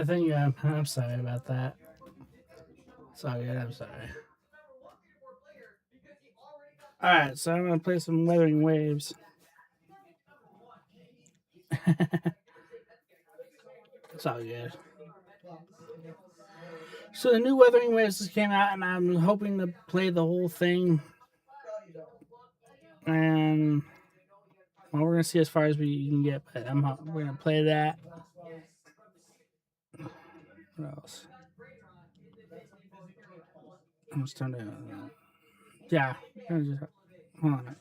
think I'm sorry about that. Sorry, I'm sorry. All right, so I'm gonna play some Wuthering Waves. It's all good. So the new Wuthering Waves just came out, and I'm hoping to play the whole thing. And well, we're gonna see as far as we can get, but we're gonna play that. What else? I'm just trying to. Yeah. Hold on.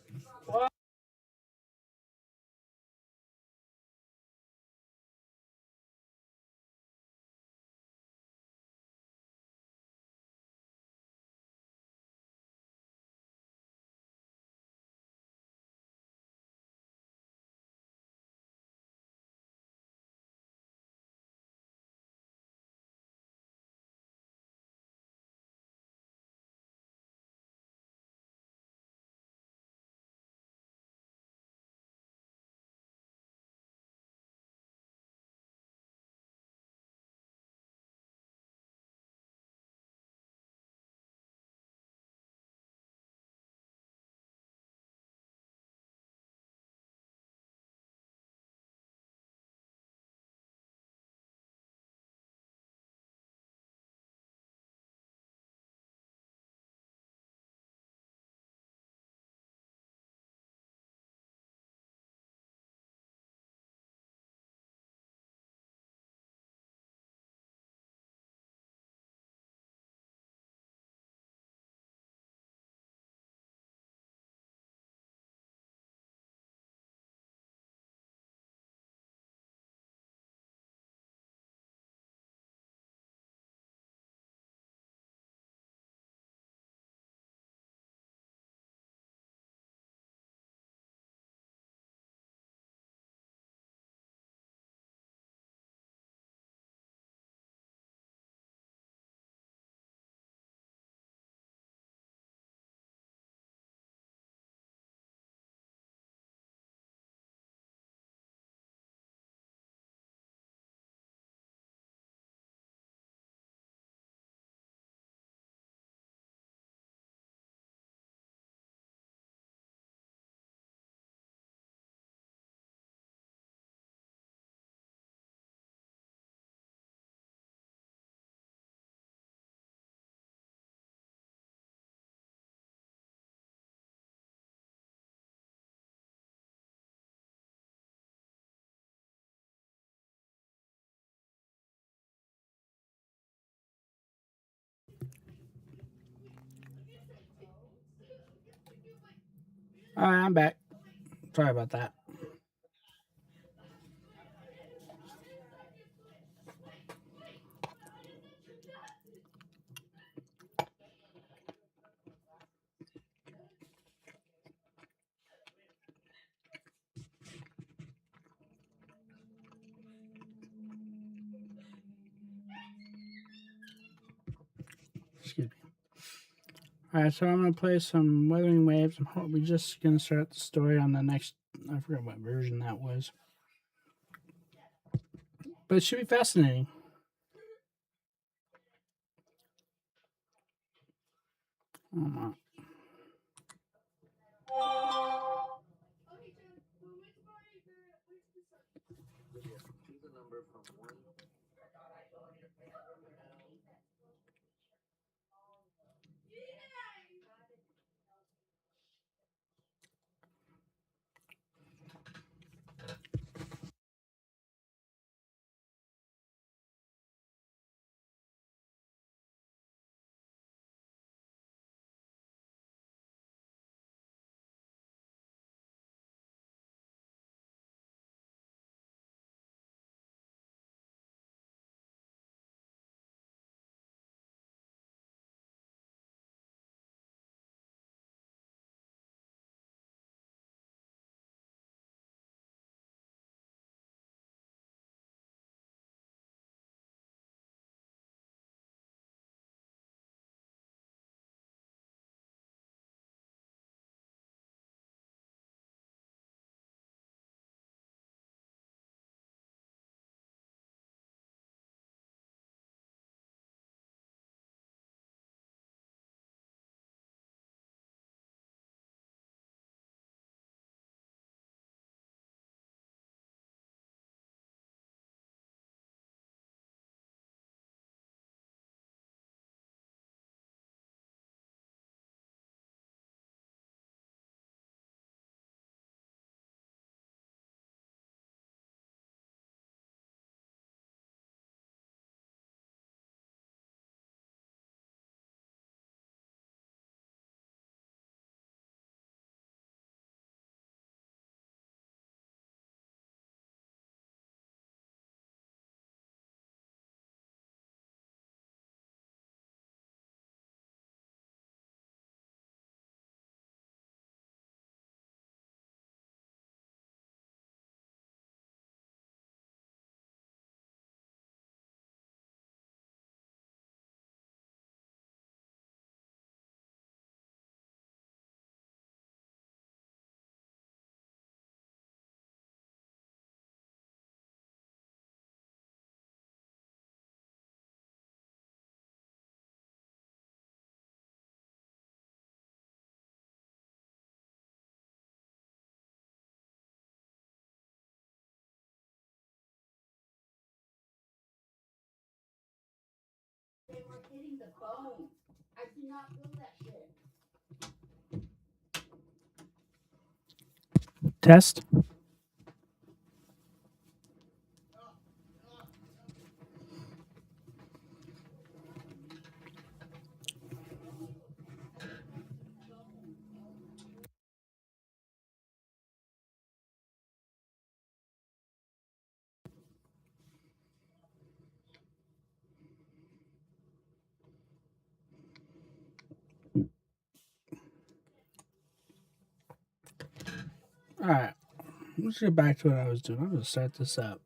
All right, I'm back. Sorry about that. Excuse me. All right, so I'm gonna play some Wuthering Waves. I'm probably just gonna start the story on the next. I forgot what version that was, but it should be fascinating. Oh, phone. I cannot do that shit. Test. Alright, let's get back to what I was doing. I'm going to start this up.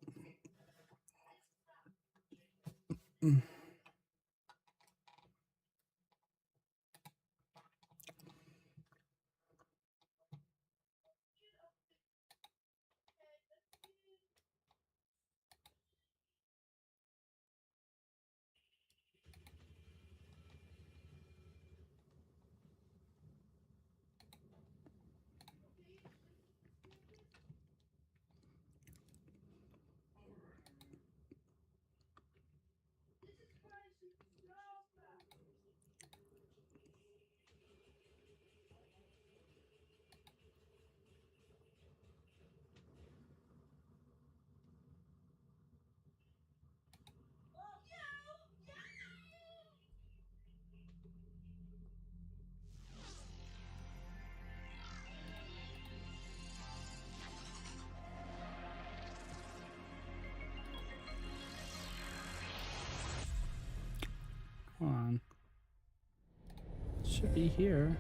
Hold on. It should be here.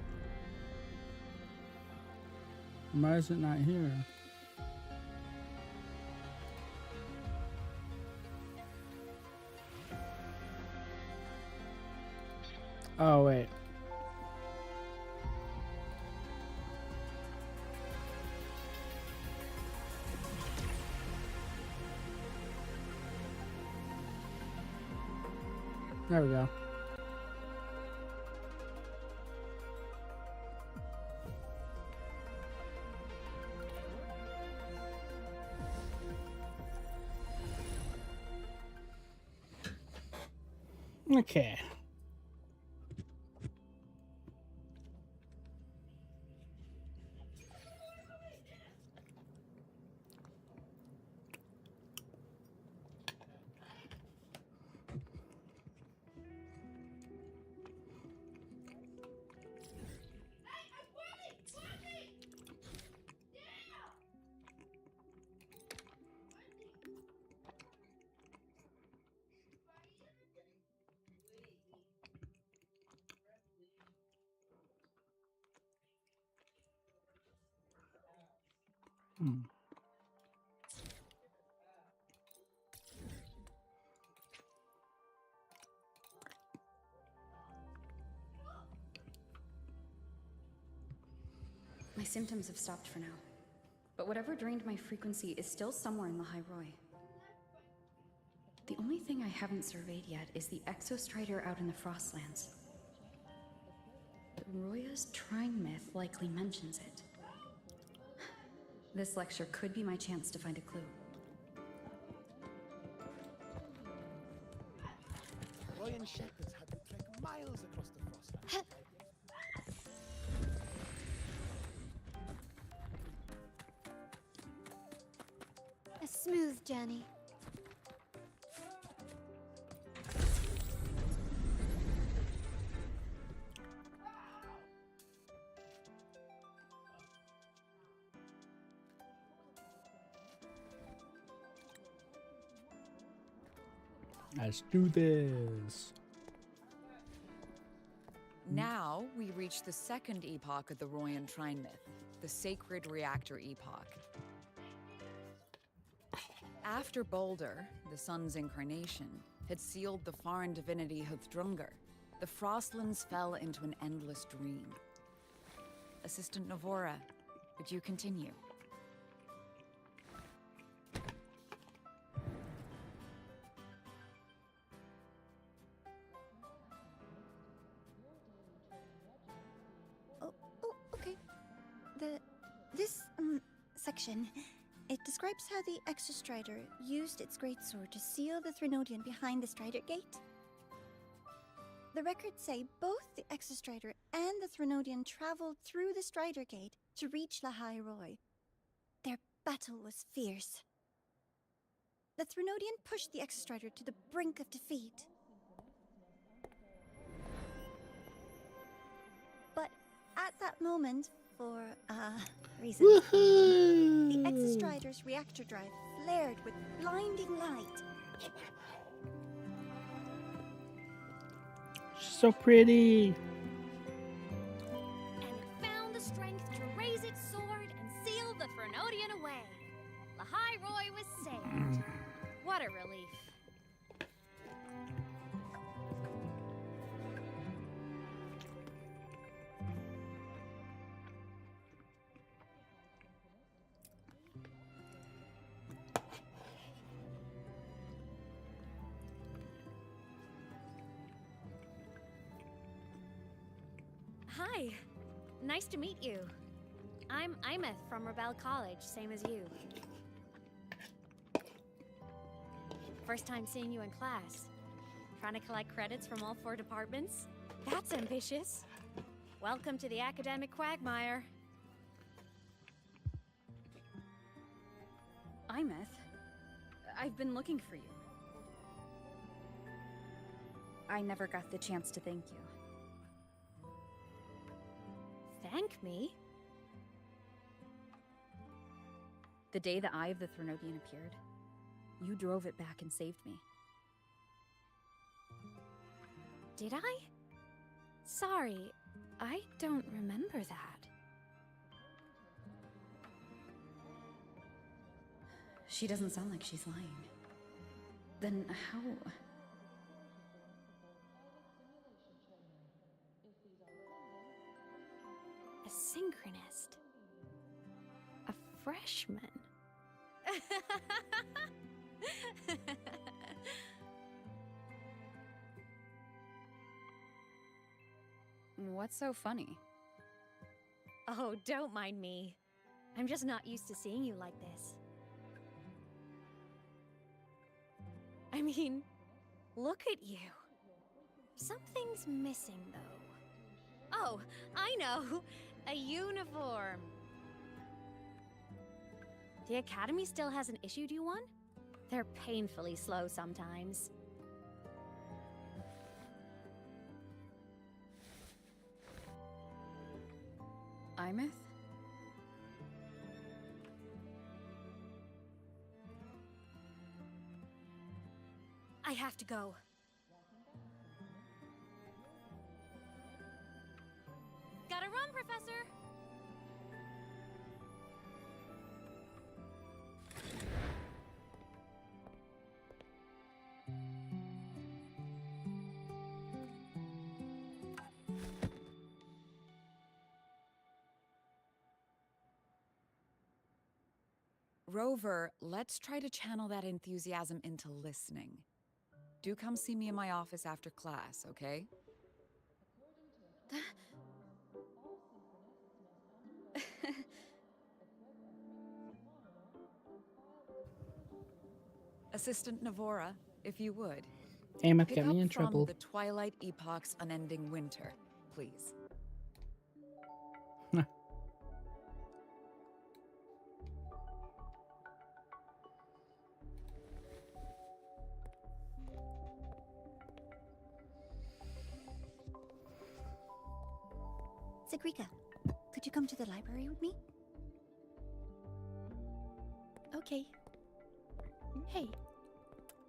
Why is it not here? Oh, wait. There we go. Okay. My symptoms have stopped for now. But whatever drained my frequency is still somewhere in the High Roy. The only thing I haven't surveyed yet is the exostrider out in the Frostlands. Roya's Trine myth likely mentions it. This lecture could be my chance to find a clue. Royan shepherds had to trek miles across the Frostlands. A smooth journey. Let's do this. Now we reach the second epoch of the Royan Trine myth, the Sacred Reactor Epoch. After Baldur, the sun's incarnation, had sealed the foreign divinity Huthdrungr, the Frostlands fell into an endless dream. Assistant Navora, would you continue? Oh, okay. This section, it describes how the Exostrider used its greatsword to seal the Threnodian behind the Strider Gate. The records say both the Exostrider and the Threnodian traveled through the Strider Gate to reach La High Roy. Their battle was fierce. The Threnodian pushed the Exostrider to the brink of defeat. But at that moment, for reasons, the Woohoo! Exostrider's reactor drive flared with blinding light. She's so pretty. And it found the strength to raise its sword and seal the Threnodian away. Lahai Roy was saved. What a relief. Hi. Nice to meet you. I'm Imeth from Rebel College, same as you. First time seeing you in class. Trying to collect credits from all 4 departments? That's ambitious. Welcome to the academic quagmire. Imeth, I've been looking for you. I never got the chance to thank you. Thank me? The day the Eye of the Threnodian appeared, you drove it back and saved me. Did I? Sorry, I don't remember that. She doesn't sound like she's lying. Then how? A synchronist. A freshman. What's so funny? Oh, don't mind me. I'm just not used to seeing you like this. I mean, look at you. Something's missing, though. Oh, I know! A uniform! The Academy still hasn't issued you one? They're painfully slow sometimes. Imeth? I have to go. Gotta run, Professor! Rover, let's try to channel that enthusiasm into listening. Do come see me in my office after class, okay? Assistant Navora, if you would. Ameth Pick got up me in from trouble. the Twilight Epoch's Unending Winter, please. Sigrika, could you come to the library with me? Okay. Hey,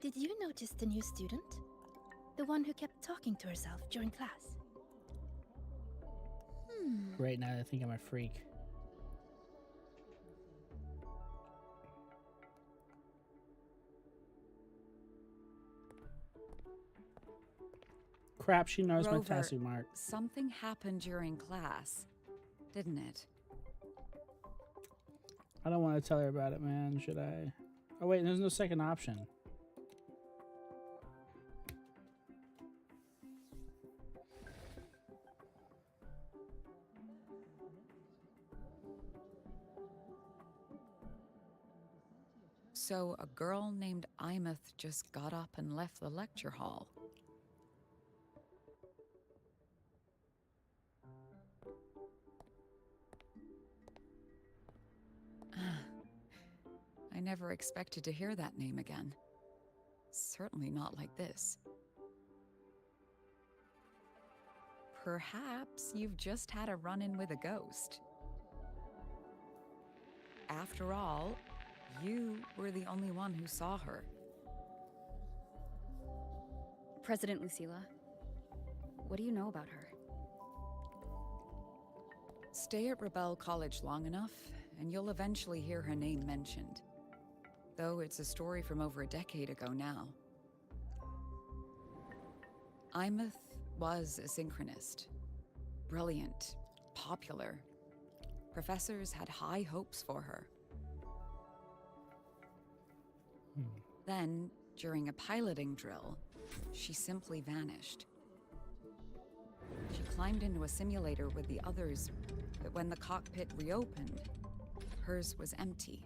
did you notice the new student? The one who kept talking to herself during class? Right now, I think I'm a freak. Crap, she knows my Rover, tattoo mark. something happened during class, didn't it? I don't want to tell her about it, man. Should I? Oh, wait, there's no second option. So a girl named Imeth just got up and left the lecture hall. never expected to hear that name again. Certainly not like this. Perhaps you've just had a run-in with a ghost. After all, you were the only one who saw her. President Lucilla, what do you know about her? Stay at Rebel College long enough, and you'll eventually hear her name mentioned. Though it's a story from over a decade ago now. Imeth was a synchronist. Brilliant, popular. Professors had high hopes for her. Then, during a piloting drill, she simply vanished. She climbed into a simulator with the others, but when the cockpit reopened, hers was empty.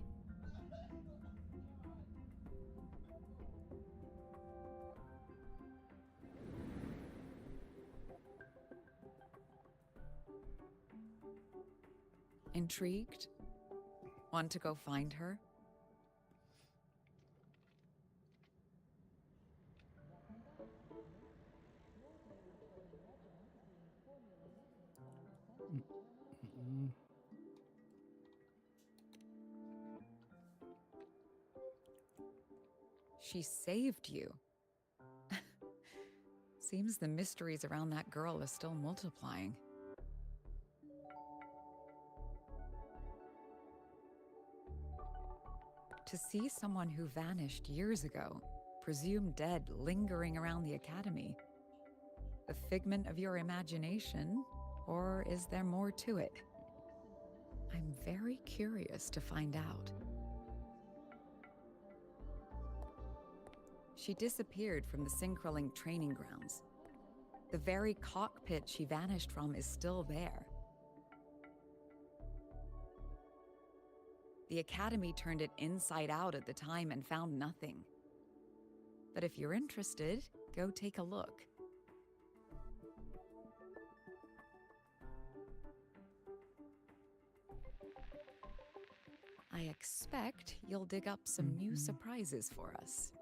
Intrigued? Want to go find her? She saved you. Seems the mysteries around that girl are still multiplying. To see someone who vanished years ago, presumed dead, lingering around the academy. A figment of your imagination, or is there more to it? I'm very curious to find out. She disappeared from the Synchrolink training grounds. The very cockpit she vanished from is still there. The Academy turned it inside out at the time and found nothing. But if you're interested, go take a look. I expect you'll dig up some new surprises for us.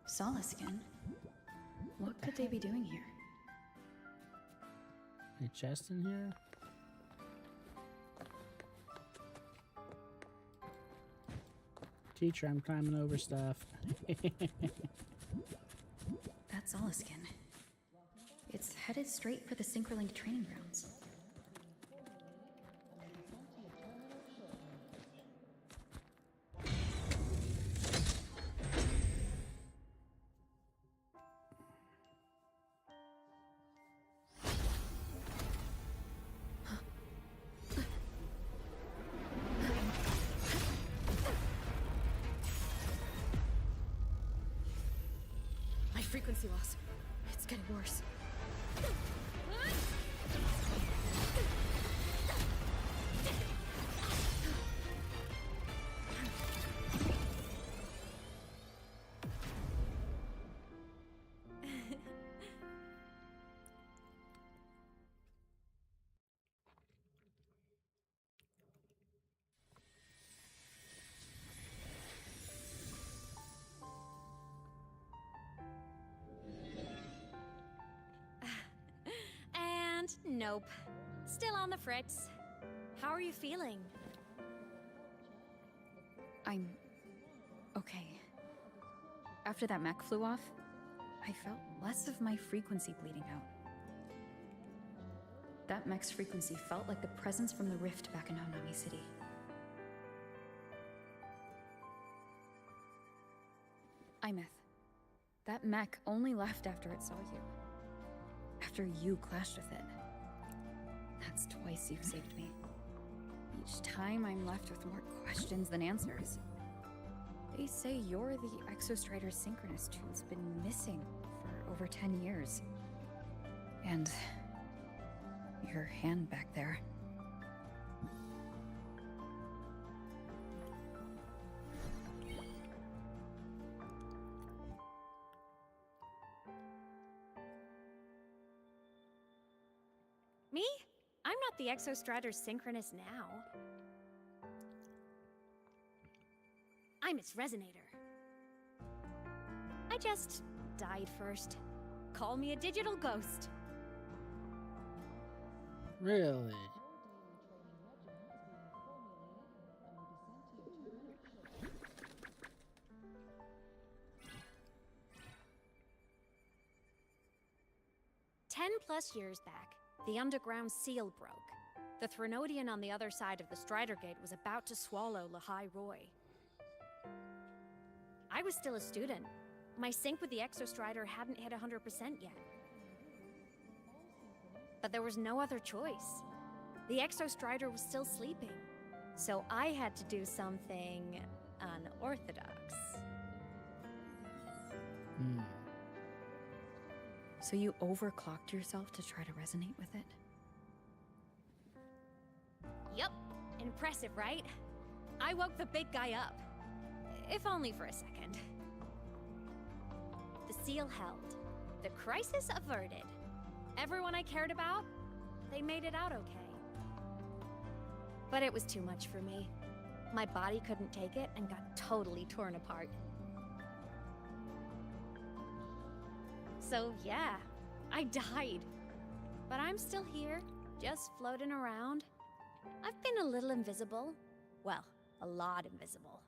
Solace again? What could they be doing here? A chest in here? Teacher, I'm climbing over stuff. That's Solace again. It's headed straight for the Synchrolink training grounds. My frequency loss. It's getting worse. And nope. Still on the fritz. How are you feeling? I'm okay. After that mech flew off, I felt less of my frequency bleeding out. That mech's frequency felt like the presence from the rift back in Onami City. Imeth, that mech only left after it saw you. After you clashed with it. That's twice you've saved me. Each time I'm left with more questions than answers. They say you're the Exostrider synchronist who's been missing for over 10 years. And your hand back there. Me? I'm not the Exostrator's synchronous now. I'm its resonator. I just died first. Call me a digital ghost. Really? +10 years back, the underground seal broke. The Threnodian on the other side of the Strider Gate was about to swallow Lahai Roy. I was still a student. My sync with the Exostrider hadn't hit 100% yet. But there was no other choice. The Exostrider was still sleeping. So I had to do something unorthodox. Hmm. So you overclocked yourself to try to resonate with it? Yup. Impressive, right? I woke the big guy up. If only for a second. The seal held. The crisis averted. Everyone I cared about, they made it out okay. But it was too much for me. My body couldn't take it and got totally torn apart. So yeah, I died. But I'm still here, just floating around. I've been a little invisible. Well, a lot invisible.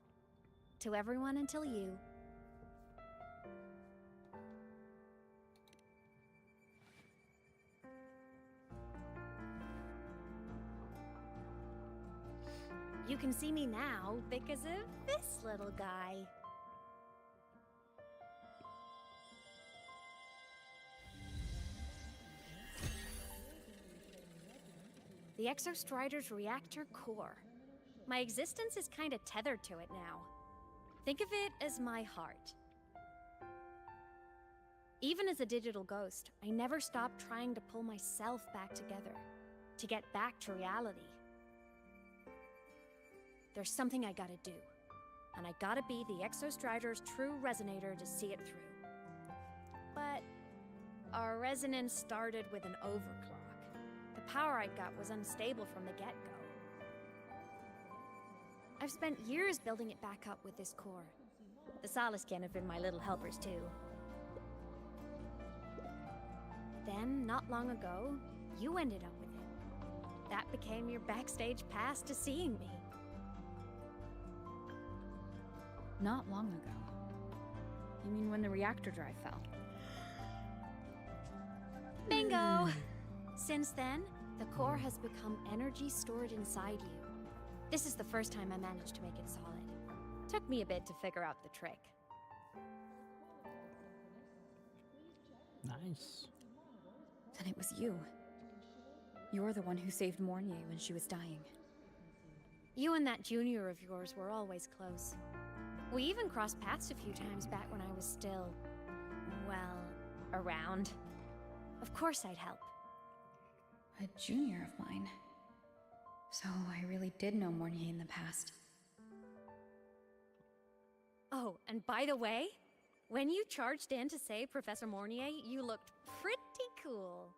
To everyone until you. You can see me now because of this little guy. The Exostrider's reactor core. My existence is kinda tethered to it now. Think of it as my heart. Even as a digital ghost, I never stopped trying to pull myself back together, to get back to reality. There's something I gotta do, and I gotta be the Exostrider's true resonator to see it through. But our resonance started with an overclock. The power I got was unstable from the get-go. I've spent years building it back up with this core. The Solaskin have been my little helpers too. Then, not long ago, you ended up with it. That became your backstage pass to seeing me. Not long ago. You mean when the reactor drive fell? Bingo! Since then, the core has become energy stored inside you. This is the first time I managed to make it solid. Took me a bit to figure out the trick. Nice. Then it was you. You're the one who saved Mornier when she was dying. You and that junior of yours were always close. We even crossed paths a few times back when I was still, well, around. Of course I'd help. A junior of mine. So I really did know Mornier in the past. Oh, and by the way, when you charged in to save Professor Mornier, you looked pretty cool.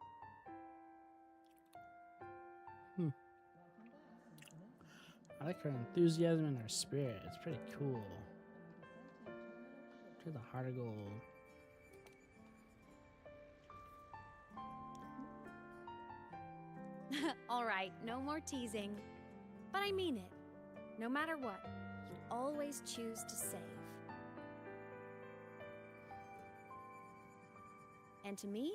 I like her enthusiasm and her spirit. It's pretty cool. To the heart of gold. All right, no more teasing. But I mean it. No matter what, you always choose to save. And to me,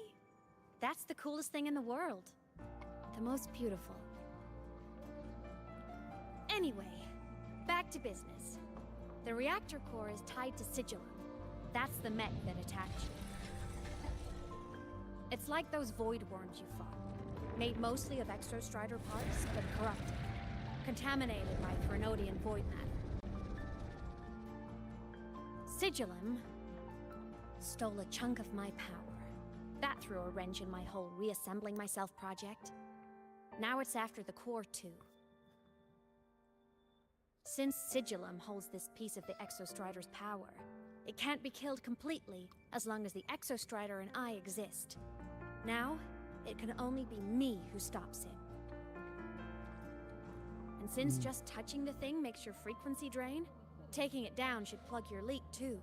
that's the coolest thing in the world. The most beautiful. Anyway, back to business. The reactor core is tied to Sigillum. That's the mech that attacked you. It's like those void worms you fought. Made mostly of Exostrider parts, but corrupted. Contaminated by Threnodian void matter. Sigillum stole a chunk of my power. That threw a wrench in my whole reassembling myself project. Now it's after the core too. Since Sigillum holds this piece of the Exostrider's power, it can't be killed completely as long as the Exostrider and I exist. Now, it can only be me who stops him. And since just touching the thing makes your frequency drain, taking it down should plug your leak too.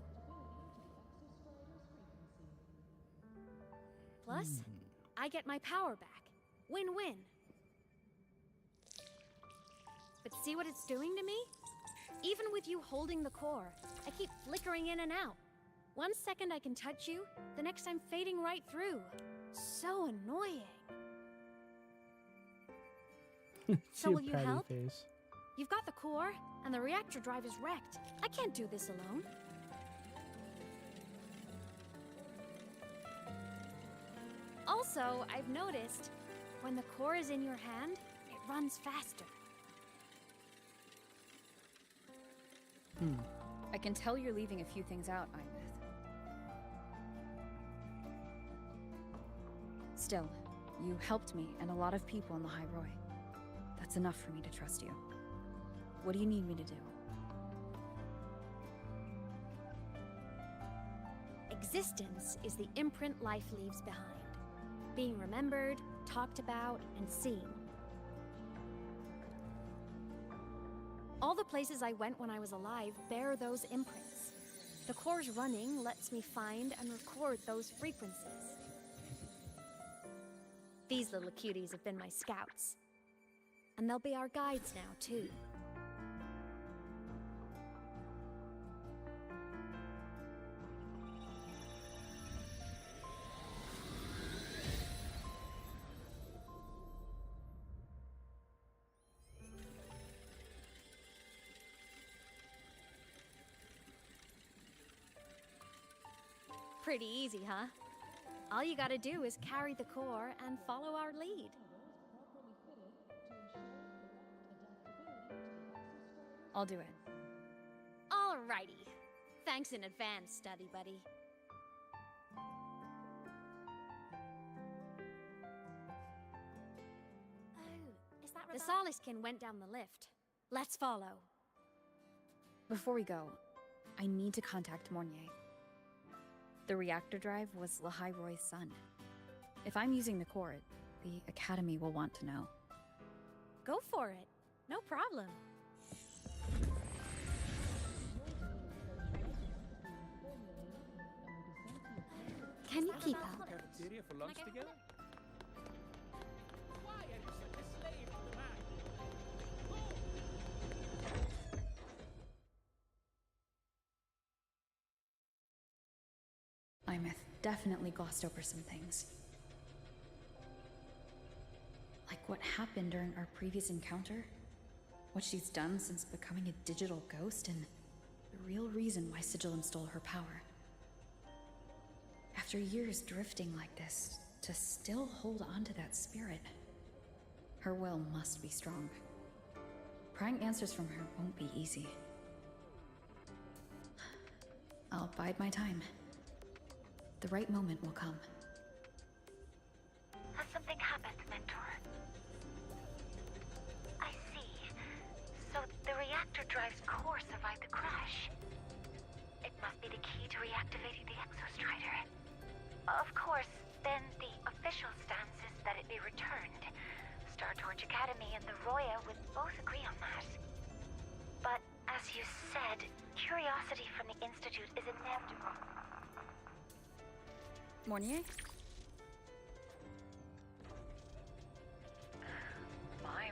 Plus, I get my power back. Win-win. But see what it's doing to me? Even with you holding the core, I keep flickering in and out. 1 second I can touch you, the next I'm fading right through. So annoying. So will you help? Face. You've got the core, and the reactor drive is wrecked. I can't do this alone. Also, I've noticed, when the core is in your hand, it runs faster. I can tell you're leaving a few things out, Imeth. Still, you helped me and a lot of people in the High Roy. That's enough for me to trust you. What do you need me to do? Existence is the imprint life leaves behind. Being remembered, talked about, and seen. All the places I went when I was alive bear those imprints. The core's running lets me find and record those frequencies. These little cuties have been my scouts. And they'll be our guides now, too. Pretty easy, huh? All you gotta do is carry the core and follow our lead. I'll do it. Alrighty. Thanks in advance, study buddy. The Soliskin went down the lift. Let's follow. Before we go, I need to contact Mornier. The reactor drive was Lahai Roy's son. If I'm using the core, the Academy will want to know. Go for it. No problem. Can you keep up? Cafeteria for lunch together? Why are you such a slave to the man? Imeth definitely glossed over some things. Like what happened during our previous encounter, what she's done since becoming a digital ghost, and the real reason why Sigillum stole her power. After years drifting like this, to still hold on to that spirit, her will must be strong. Prying answers from her won't be easy. I'll bide my time. The right moment will come. Has something happened, Mentor? I see. So the reactor drive's core survived the crash. It must be the key to reactivating the Exostrider. Of course, then the official stance is that it be returned. Star Torch Academy and the Roya would both agree on that. But as you said, curiosity from the Institute is inevitable. Mornier? My.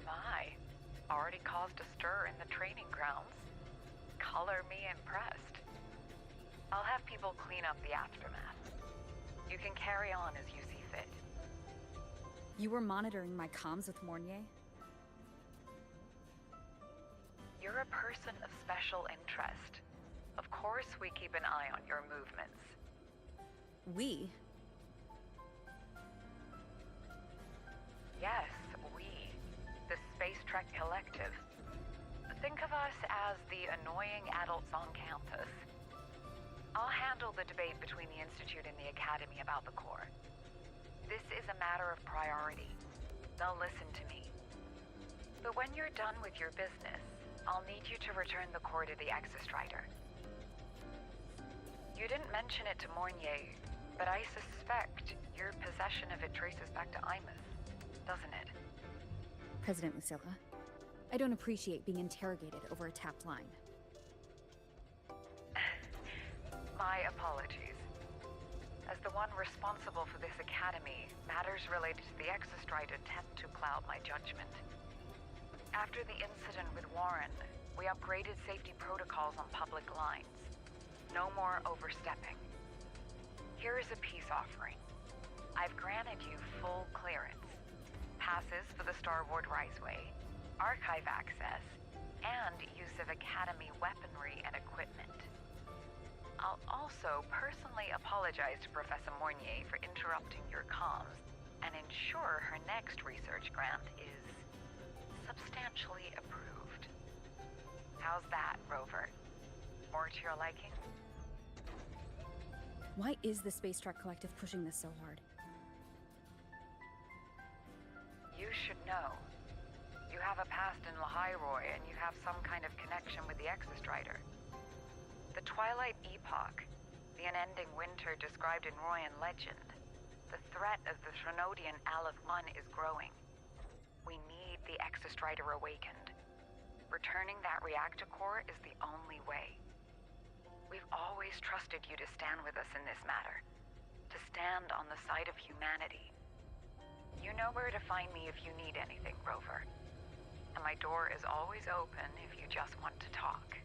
Already caused a stir in the training grounds. Color me impressed. I'll have people clean up the aftermath. You can carry on as you see fit. You were monitoring my comms with Mornier? You're a person of special interest. Of course we keep an eye on your movements. We? Yes, we. The Space Trek Collective. Think of us as the annoying adults on campus. I'll handle the debate between the Institute and the Academy about the core. This is a matter of priority. They'll listen to me. But when you're done with your business, I'll need you to return the core to the Exostrider. You didn't mention it to Mornier, But I suspect your possession of it traces back to Imeth, doesn't it? President Lucilla, I don't appreciate being interrogated over a tapped line. My apologies. As the one responsible for this academy, matters related to the Exostride tend to cloud my judgment. After the incident with Warren, we upgraded safety protocols on public lines. No more overstepping. Here is a peace offering. I've granted you full clearance. Passes for the Starboard Riseway, archive access, and use of Academy weaponry and equipment. I'll also personally apologize to Professor Mornier for interrupting your comms and ensure her next research grant is substantially approved. How's that, Rover? More to your liking? Why is the Space Truck Collective pushing this so hard? You should know. You have a past in Lahiroy, and you have some kind of connection with the Exostrider. The Twilight Epoch, the unending winter described in Royan legend, the threat of the Threnodian Aleph I is growing. We need the Exostrider awakened. Returning that reactor core is the only way. We've always trusted you to stand with us in this matter, to stand on the side of humanity. You know where to find me if you need anything, Rover. And my door is always open if you just want to talk.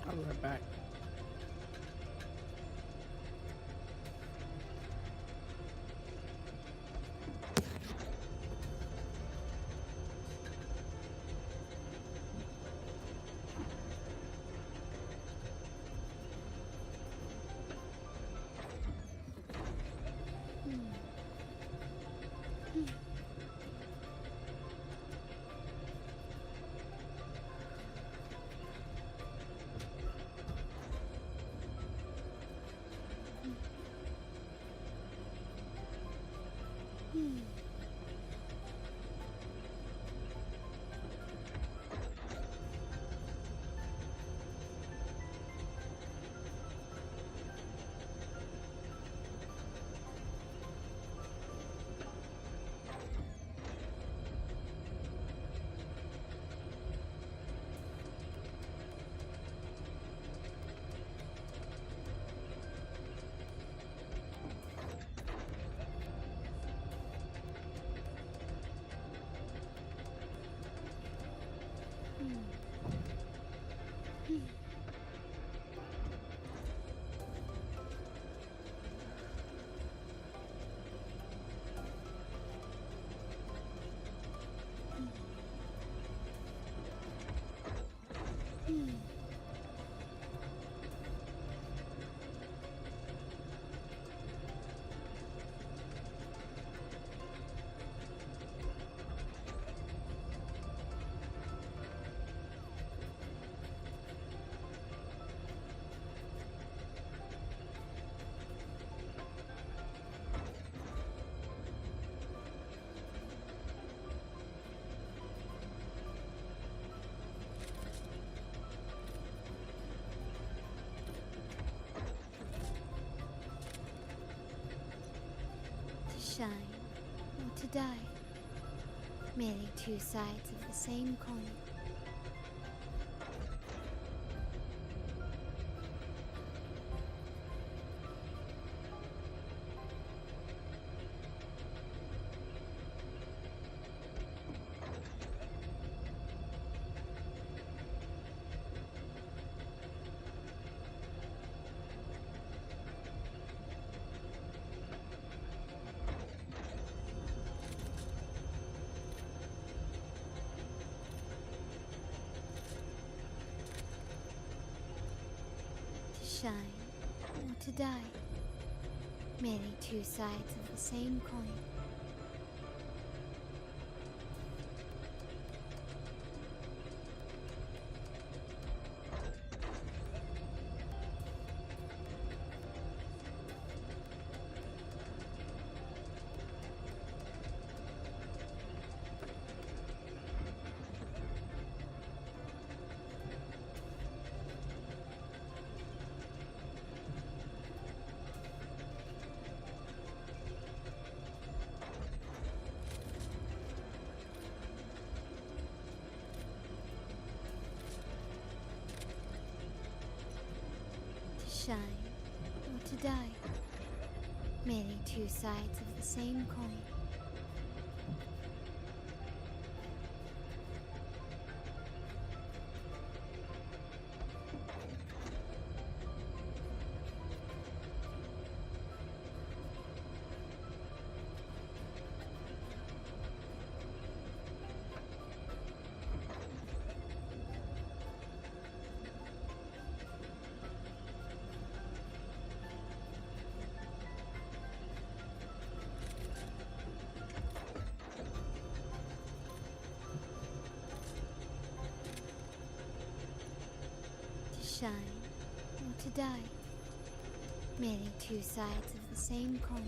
I'll be right back. Shine or to die. Merely two sides of the same coin. Shine or to die. Merely two sides of the same coin. Shine or to die. Merely two sides of the same coin. Shine or to die. Merely two sides of the same coin.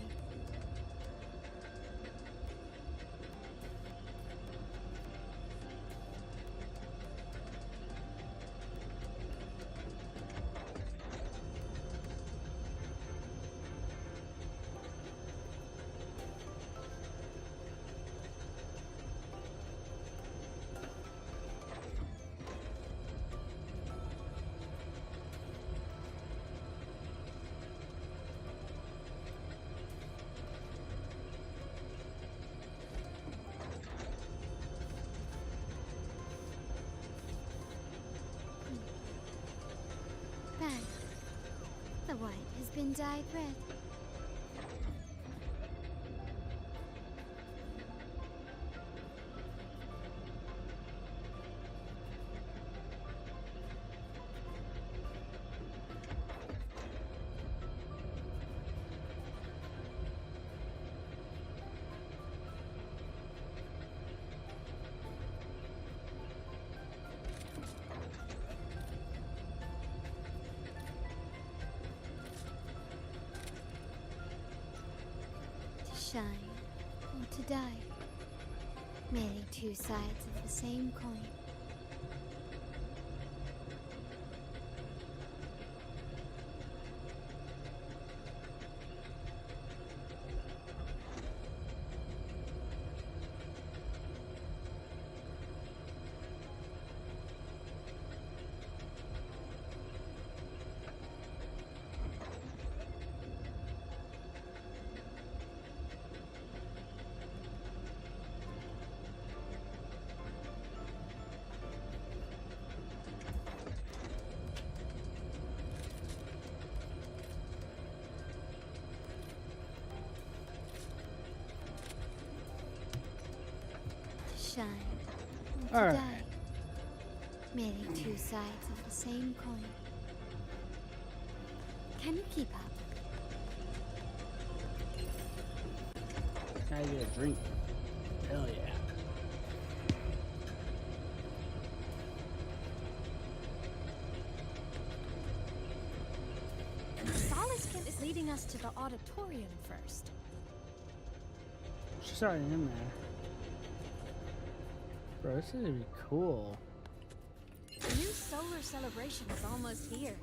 Bang. The white has been dyed red. Shine or to die. Merely two sides of the same coin. Shine or to All right. die. Merely two sides of the same coin. Can you keep up? Gotta get a drink. Hell yeah. Solace Camp is leading us to the auditorium first. She's already in there. Bro, this is gonna be cool. The new solar celebration is almost here.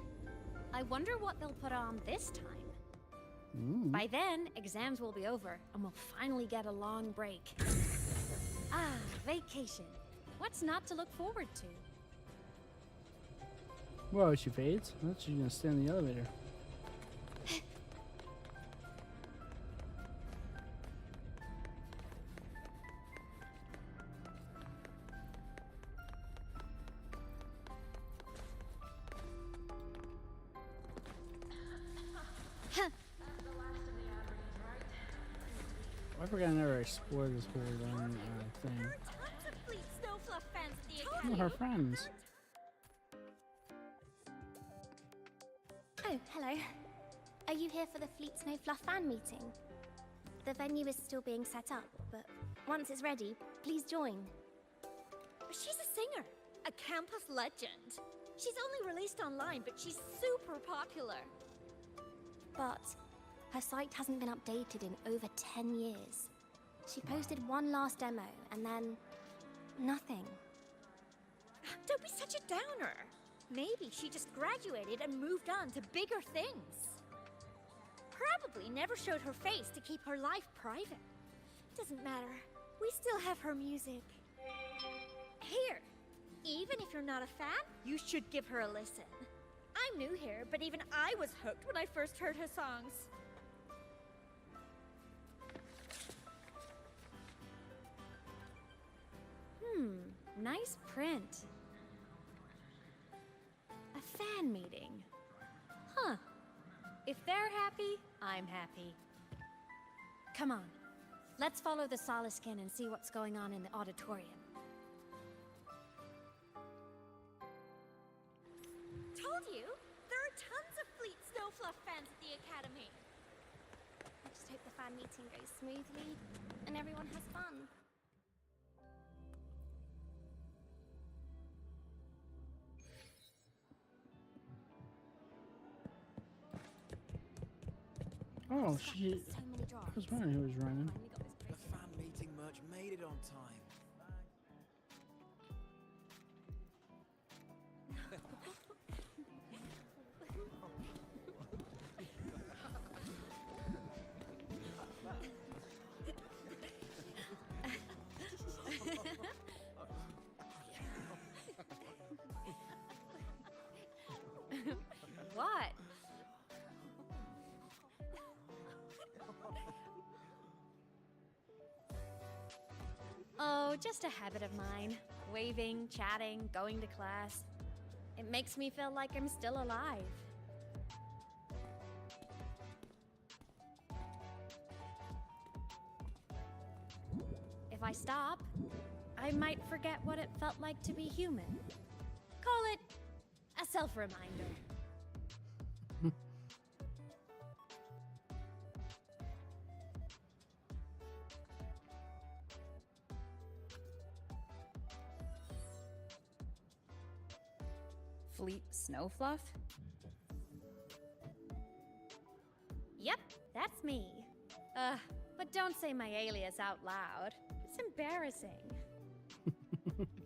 I wonder what they'll put on this time. By then, exams will be over, and we'll finally get a long break. Ah, vacation. What's not to look forward to? Whoa, she fades? I thought she was gonna stay in the elevator. I forgot I never explored this whole thing. Oh, her friends. Oh, hello. Are you here for the Fleet Snow Fluff fan meeting? The venue is still being set up, but once it's ready, please join. She's a singer, a campus legend. She's only released online, but she's super popular. But her site hasn't been updated in over 10 years. She posted one last demo, and then nothing. Don't be such a downer. Maybe she just graduated and moved on to bigger things. Probably never showed her face to keep her life private. Doesn't matter. We still have her music. Here, even if you're not a fan, you should give her a listen. I'm new here, but even I was hooked when I first heard her songs. Nice print. A fan meeting. Huh. If they're happy, I'm happy. Come on. Let's follow the Soliskin and see what's going on in the auditorium. Told you, there are tons of Fleet Snowfluff fans at the Academy. I just hope the fan meeting goes smoothly and everyone has fun. Oh, Stuck she. with so many I was drops. wondering who was running. Finally got this The process. fan meeting merch made it on time. What? Oh, just a habit of mine. Waving, chatting, going to class. It makes me feel like I'm still alive. If I stop, I might forget what it felt like to be human. Call it a self-reminder. Fleet Snowfluff? Yep, that's me. But don't say my alias out loud. It's embarrassing.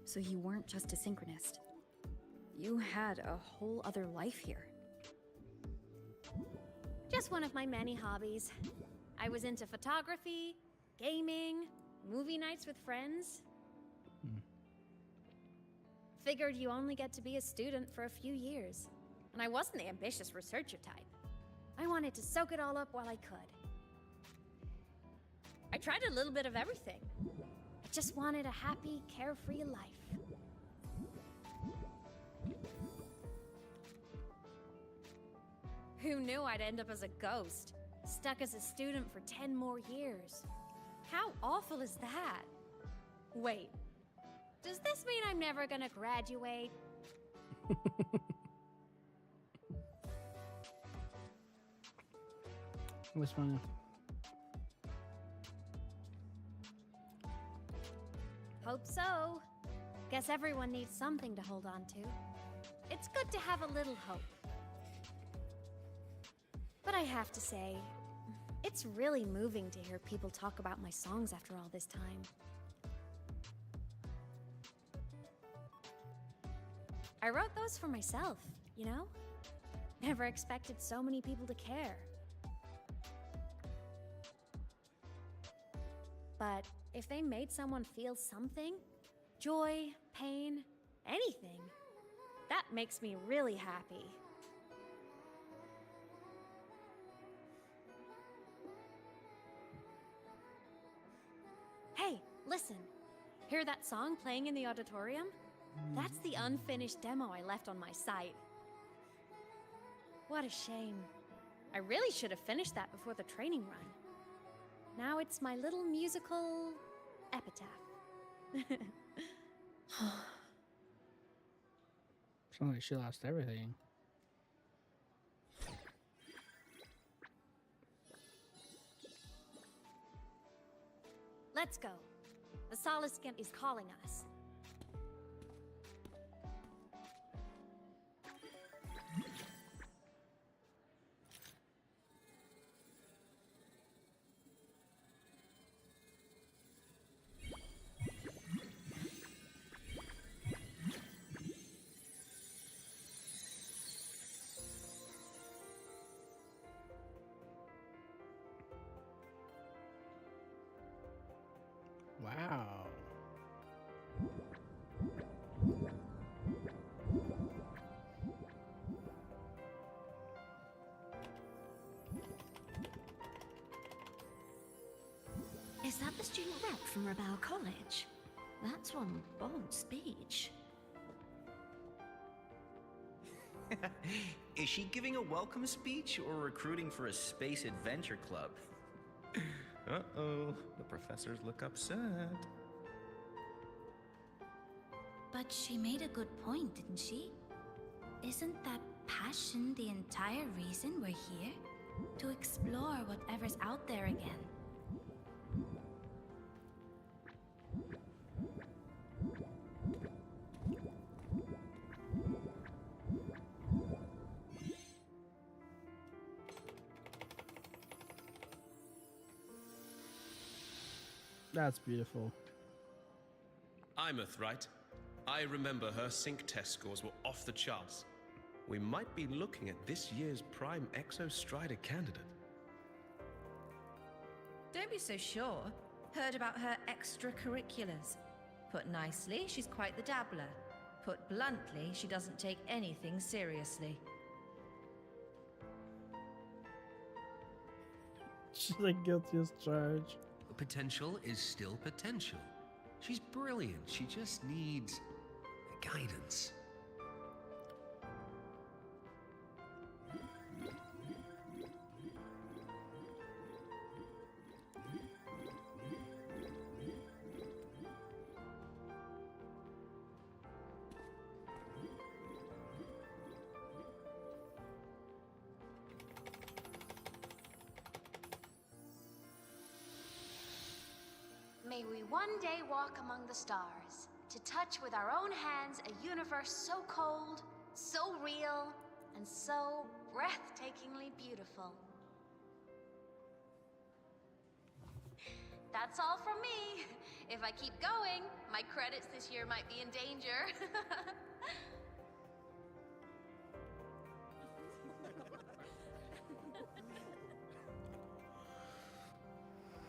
So you weren't just a synchronist. You had a whole other life here. Just one of my many hobbies. I was into photography, gaming, movie nights with friends. Figured you only get to be a student for a few years. And I wasn't the ambitious researcher type. I wanted to soak it all up while I could. I tried a little bit of everything. I just wanted a happy, carefree life. Who knew I'd end up as a ghost, stuck as a student for 10 more years? How awful is that? Wait, does this mean I'm never gonna graduate? Which one? Hope so. Guess everyone needs something to hold on to. It's good to have a little hope. But I have to say, it's really moving to hear people talk about my songs after all this time. I wrote those for myself, you know? Never expected so many people to care. But if they made someone feel something, joy, pain, anything, that makes me really happy. Hey, listen. Hear that song playing in the auditorium? That's the unfinished demo I left on my site. What a shame. I really should have finished that before the training run. Now it's my little musical epitaph. Sounds like she lost everything. Let's go. The Soliscan is calling us. Wow. Is that the student rep from Rebel College? That's one bold speech. Is she giving a welcome speech or recruiting for a space adventure club? Uh-oh, the professors look upset. But she made a good point, didn't she? Isn't that passion the entire reason we're here? To explore whatever's out there again. That's beautiful. Imeth, right? I remember her sync test scores were off the charts. We might be looking at this year's prime Exo Strider candidate. Don't be so sure. Heard about her extracurriculars. Put nicely, she's quite the dabbler. Put bluntly, she doesn't take anything seriously. She's like guilty as charged. Potential is still potential. She's brilliant. She just needs guidance. May we one day walk among the stars, to touch with our own hands a universe so cold, so real, and so breathtakingly beautiful. That's all from me. If I keep going, my credits this year might be in danger.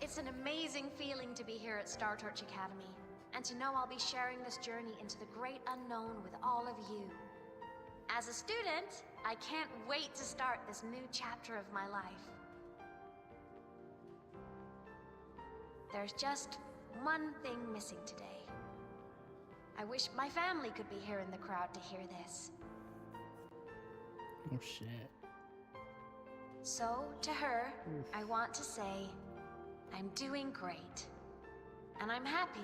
It's an amazing feeling to be here at Star Torch Academy, and to know I'll be sharing this journey into the great unknown with all of you. As a student, I can't wait to start this new chapter of my life. There's just one thing missing today. I wish my family could be here in the crowd to hear this. Oh shit. So, to her, I want to say, I'm doing great. And I'm happy.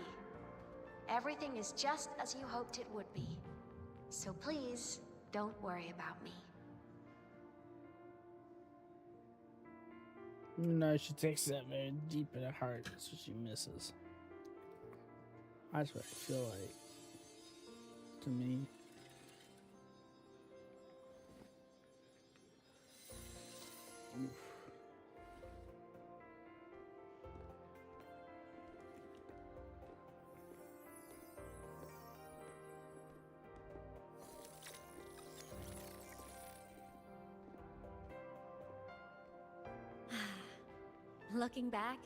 Everything is just as you hoped it would be. So please, don't worry about me. No, she takes that very deep in her heart. That's what she misses. That's what I feel like. To me. Oof. Looking back,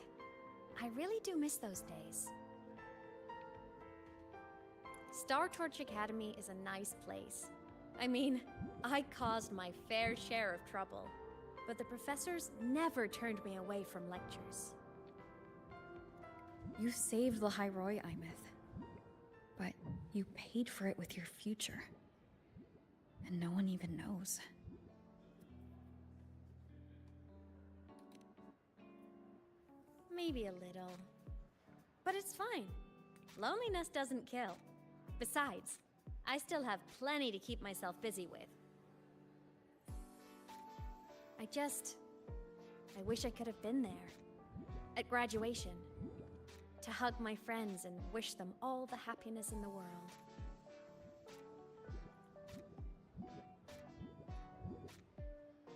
I really do miss those days. Star Torch Academy is a nice place. I mean, I caused my fair share of trouble, but the professors never turned me away from lectures. You saved the Hyroi, Imeth. But you paid for it with your future. And no one even knows. Maybe a little. But it's fine. Loneliness doesn't kill. Besides, I still have plenty to keep myself busy with. I wish I could have been there. At graduation. to hug my friends and wish them all the happiness in the world.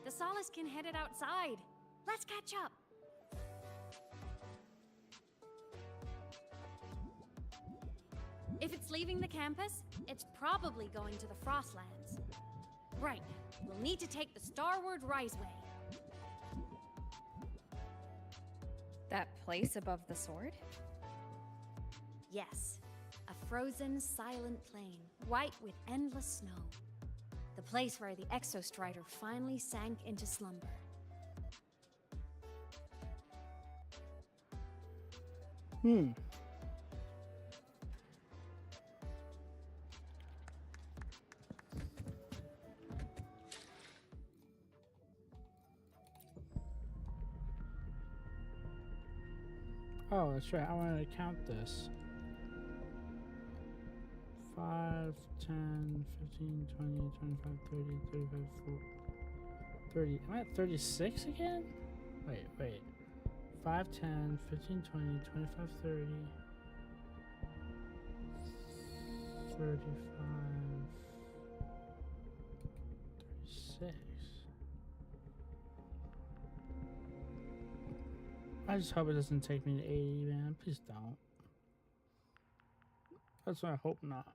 The Soliskin headed outside. Let's catch up. If it's leaving the campus, it's probably going to the Frostlands. Right, we'll need to take the Starward Riseway. That place above the sword? Yes, a frozen, silent plain, white with endless snow. The place where the Exostrider finally sank into slumber. Oh, that's right. I wanted to count this. 5, 10, 15, 20, 25, 30, 35, 40, 30. Am I at 36 again? Wait. 5, 10, 15, 20, 25, 30, 35, 36. I just hope it doesn't take me to 80, man. Please don't. That's what I hope not.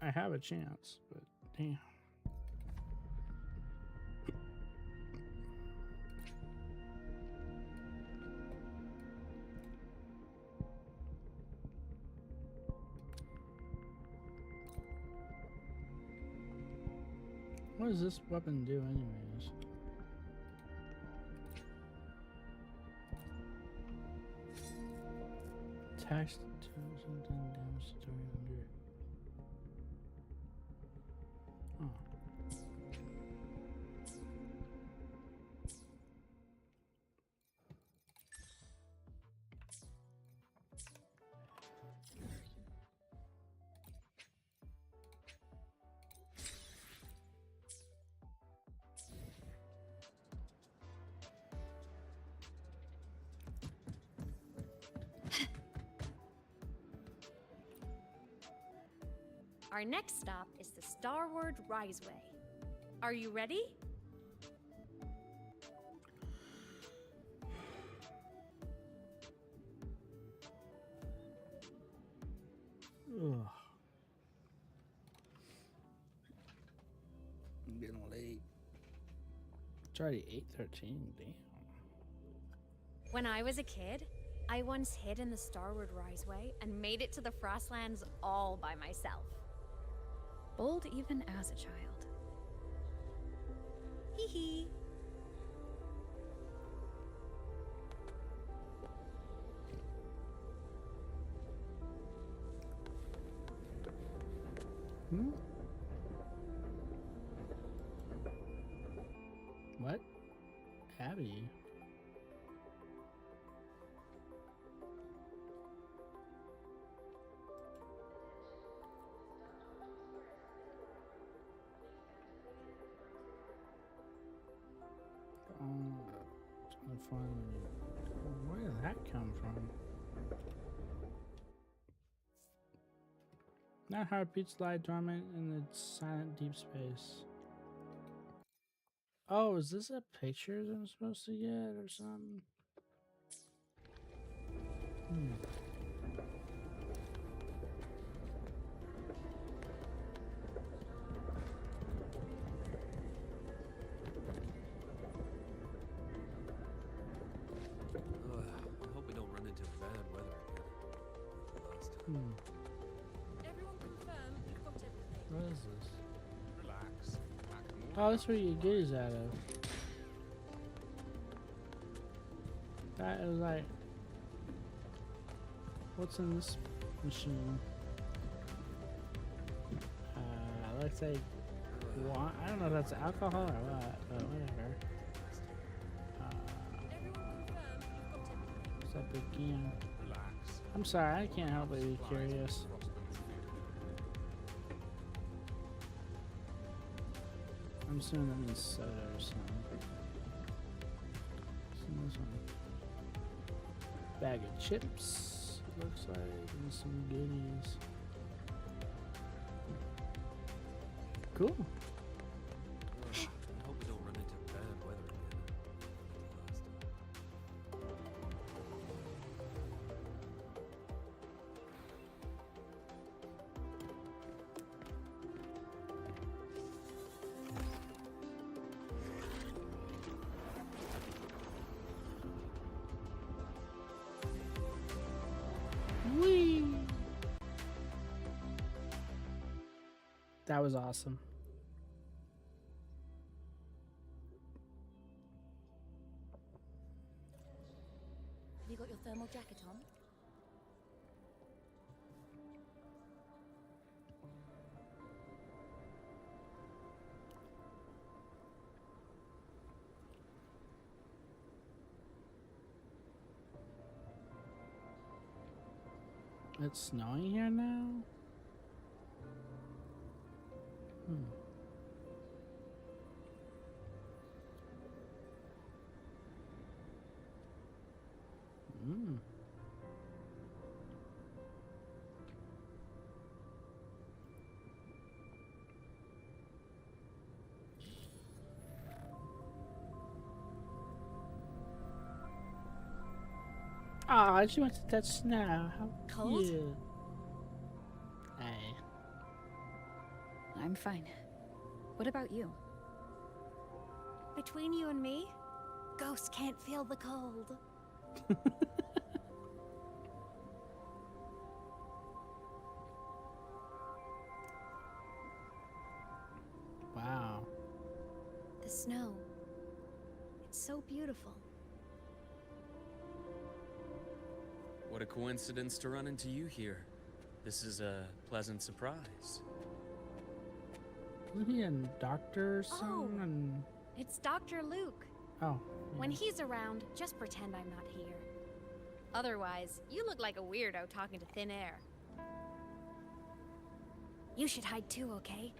I have a chance, but damn. What does this weapon do anyways? Attacks to something damage to target under. Oh. Our next stop is the Starward Riseway. Are you ready? Ugh. I'm getting late. It's already 8:13. Damn. When I was a kid, I once hid in the Starward Riseway and made it to the Frostlands all by myself. Bold even as a child. Hee hee. What? Abby? Where did that come from? That heartbeats lie dormant in the silent deep space. Oh, is this a picture that I'm supposed to get or something? I hope we don't run into bad weather again. Everyone confirm you've got everything. What is this? Relax. Oh, that's where you get goodies out of. That is like... What's in this machine? Let's say... I don't know if that's alcohol or what, but whatever. What's that big can? Relax. I'm sorry, I can't help but be curious. I'm assuming that means soda or something. What's in this one? Bag of chips, it looks like, and some goodies. Cool. I hope we don't run into bad weather again. Whee! That was awesome. Have you got your thermal jacket on? It's snowing here now? Aw, she wants to touch snow. How Cold? cute. Hey. I'm fine. What about you? Between you and me, ghosts can't feel the cold. Wow. The snow. It's so beautiful. What a coincidence to run into you here. This is a pleasant surprise. Isn't he a doctor or something? Oh. And... It's Dr. Luke. Oh. When yeah. he's around, just pretend I'm not here. Otherwise, you look like a weirdo talking to thin air. You should hide too, okay?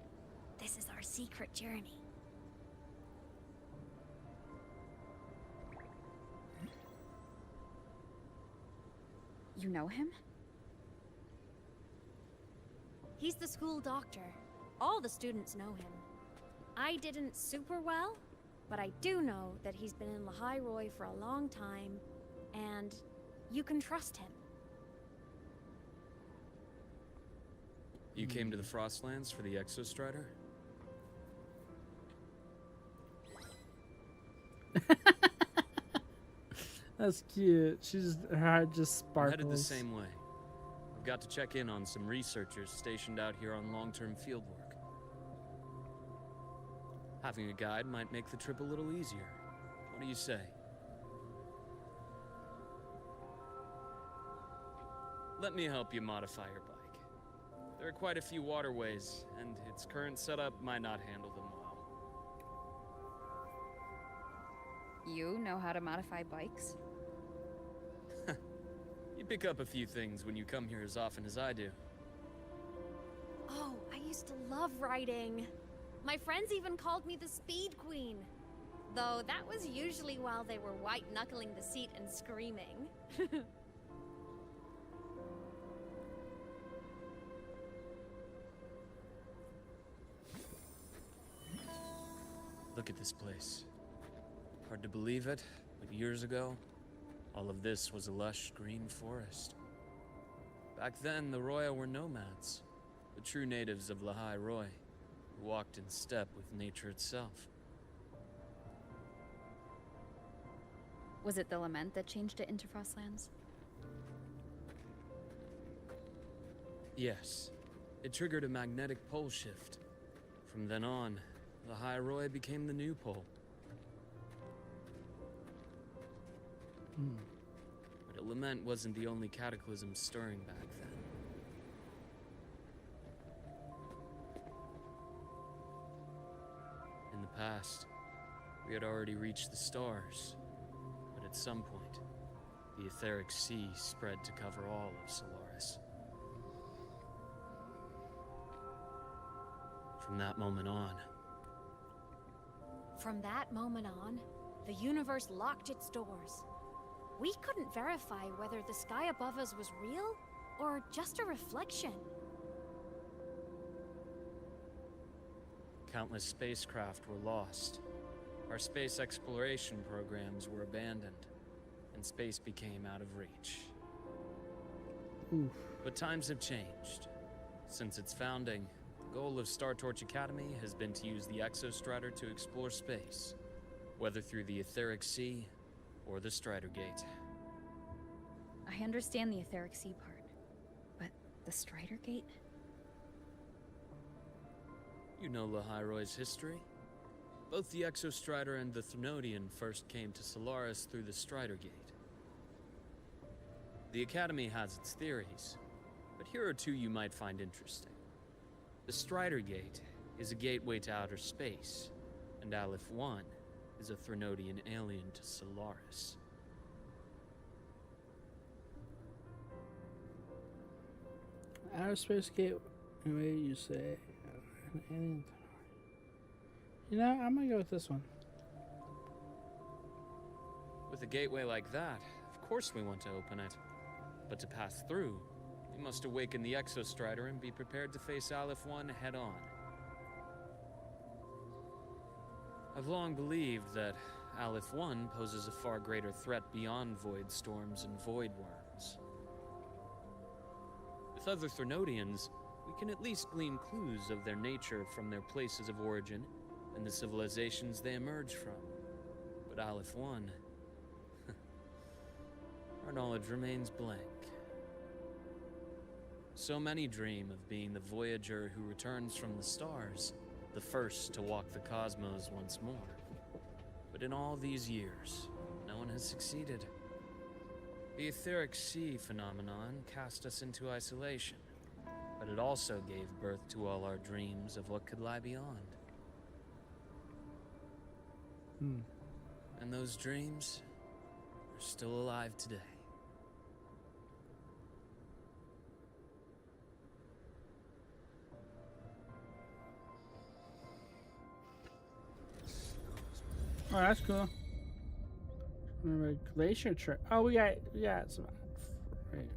This is our secret journey. You know him? He's the school doctor. All the students know him. I didn't super well, but I do know that he's been in Lahai Roy for a long time, and you can trust him. You came to the Frostlands for the Exostrider? That's cute. She's her heart just I'm sparkles. headed the same way. I've got to check in on some researchers stationed out here on long-term fieldwork. Having a guide might make the trip a little easier. What do you say? Let me help you modify your bike. There are quite a few waterways, and its current setup might not handle them well. You know how to modify bikes? You pick up a few things when you come here as often as I do. Oh, I used to love riding. My friends even called me the Speed Queen. Though that was usually while they were white-knuckling the seat and screaming. Look at this place. Hard to believe it, but years ago, all of this was a lush green forest. Back then, the Roya were nomads, the true natives of Lahai Roy, who walked in step with nature itself. Was it the lament that changed it into Frostlands? Yes, it triggered a magnetic pole shift. From then on, Lahai Roy became the new pole. But a lament wasn't the only cataclysm stirring back then. In the past, we had already reached the stars, but at some point, the etheric sea spread to cover all of Solaris. From that moment on, From that moment on, the universe locked its doors. we couldn't verify whether the sky above us was real or just a reflection. Countless spacecraft were lost. Our space exploration programs were abandoned, and space became out of reach. Oof. But times have changed. Since its founding, the goal of Star Torch Academy has been to use the Exostrider to explore space, whether through the Etheric Sea or the Strider Gate. I understand the Etheric Sea part, but the Strider Gate? You know Lahai-Roy's history? Both the Exostrider and the Threnodian first came to Solaris through the Strider Gate. The Academy has its theories, but here are two you might find interesting. The Strider Gate is a gateway to outer space, and Aleph 1 is a Threnodian alien to Solaris. Outer space gateway, you say? An alien. You know, I'm gonna go with this one. With a gateway like that, of course we want to open it. But to pass through, we must awaken the Exostrider and be prepared to face Aleph 1 head-on. I've long believed that Aleph 1 poses a far greater threat beyond void storms and void worms. With other Threnodians, we can at least glean clues of their nature from their places of origin and the civilizations they emerge from. But Aleph 1... our knowledge remains blank. So many dream of being the Voyager who returns from the stars, the first to walk the cosmos once more. But in all these years, no one has succeeded. The Etheric Sea phenomenon cast us into isolation, but it also gave birth to all our dreams of what could lie beyond. And those dreams are still alive today. Oh, that's cool. Remember glacier trip. Oh, we got some. Right.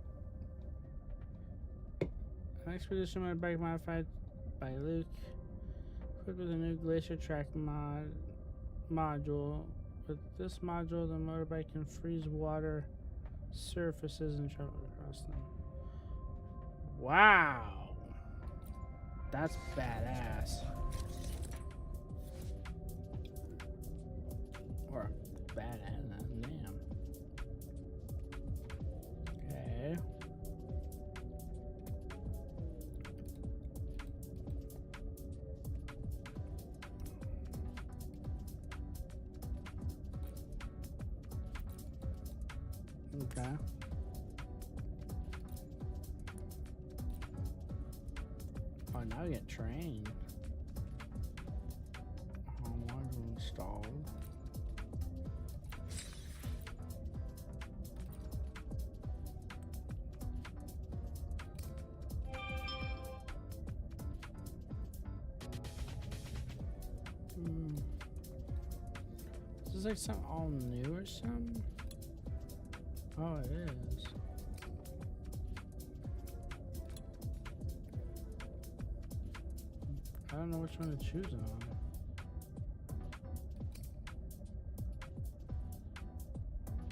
An expedition motorbike modified by Luke, equipped with a new glacier track module. With this module, the motorbike can freeze water surfaces and travel across them. Wow, that's badass. Or bad at that, damn. Okay. Okay. Oh, now we get trained. Module installed. Is this like something all new or something? Oh, it is. I don't know which one to choose on.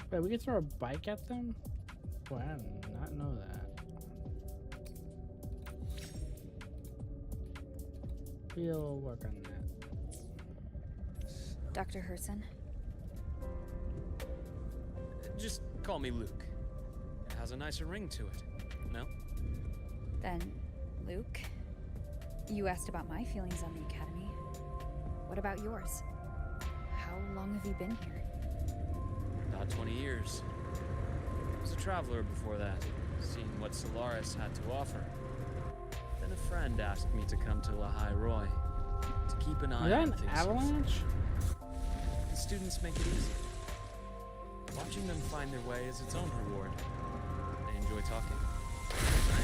Wait, we can throw a bike at them? Boy, I did not know that. We'll work on that. Dr. Herson? Just call me Luke. It has a nicer ring to it, no? Then, Luke, you asked about my feelings on the Academy. What about yours? How long have you been here? About 20 years. I was a traveler before that, seeing what Solaris had to offer. Then a friend asked me to come to Lahai-Roy, to keep an eye on things. Is that an avalanche? The students make it easy. Watching them find their way is its own reward. They enjoy talking. I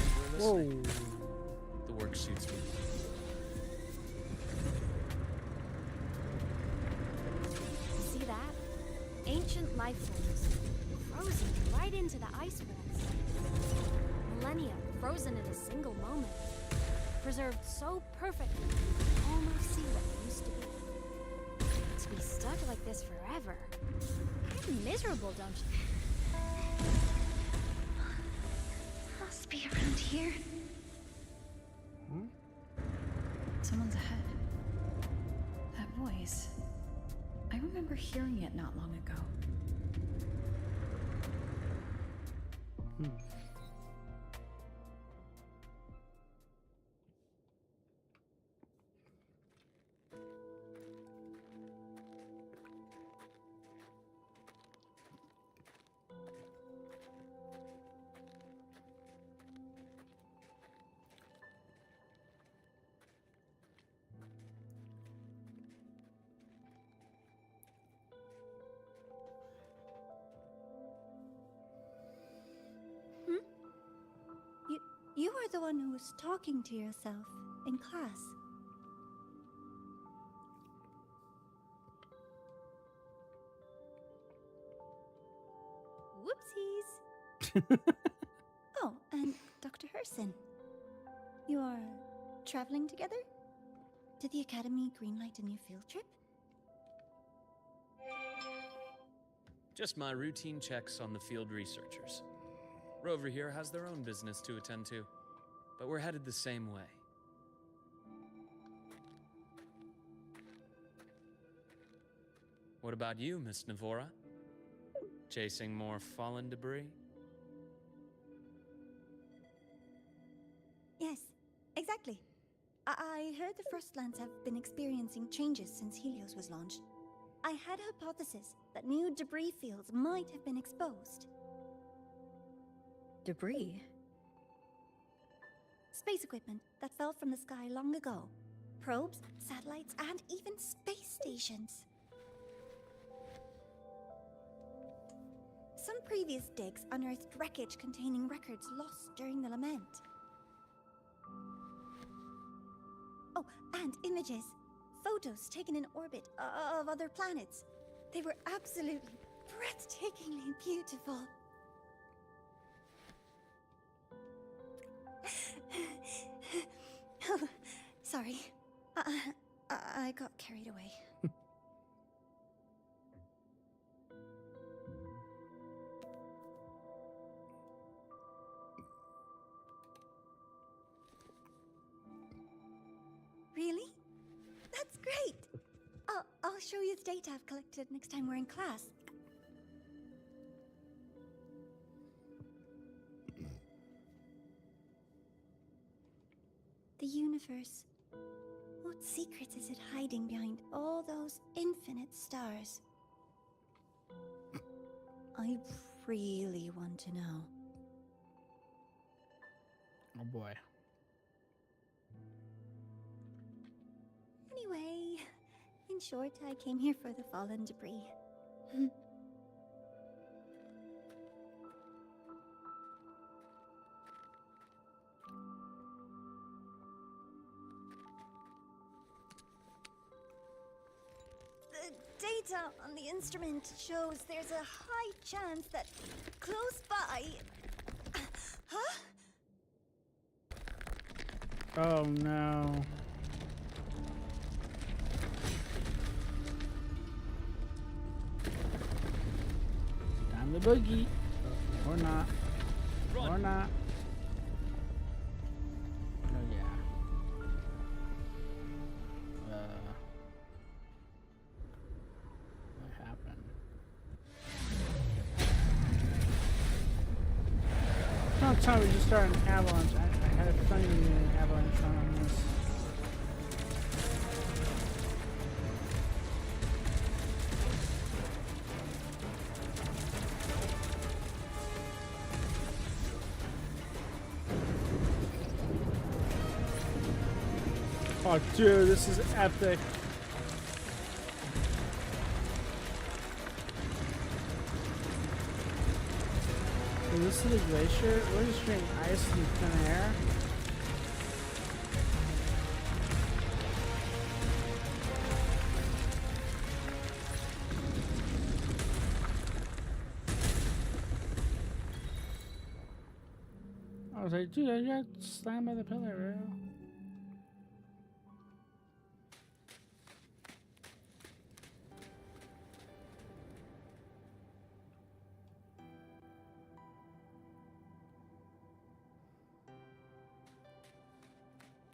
enjoy listening. Whoa. The work suits me. See that? Ancient life forms. frozen right into the ice walls. Millennia frozen in a single moment. Preserved so perfectly you can almost see what it used to be. To be stuck like this forever. Kind of miserable, don't you think? Must be around here. Someone's ahead. That voice. I remember hearing it not long ago. You are the one who was talking to yourself in class. Whoopsies. Oh, and Dr. Herson. You are traveling together? Did the Academy greenlight a new field trip? Just my routine checks on the field researchers. Rover here has their own business to attend to, but we're headed the same way. What about you, Miss Navora? Chasing more fallen debris? Yes, exactly. I heard the Frostlands have been experiencing changes since Helios was launched. I had a hypothesis that new debris fields might have been exposed. Debris? Space equipment that fell from the sky long ago. Probes, satellites, and even space stations. Some previous digs unearthed wreckage containing records lost during the lament. Oh, and images. Photos taken in orbit of other planets. They were absolutely breathtakingly beautiful. Oh, sorry. I got carried away. Really? That's great! I'll show you the data I've collected next time we're in class. The universe. What secrets is it hiding behind all those infinite stars? I really want to know. Oh boy. Anyway, in short, I came here for the fallen debris. The data on the instrument shows there's a high chance that close by... Huh? Oh no. Time to boogie. Or not. Or not. Oh yeah. What happened? Not time we just started an avalanche. I had a funny avalanche on this. Oh dude, this is epic. Is this the glacier? We're just drinking ice in thin air. was like, dude, I got slammed by the pillar, bro.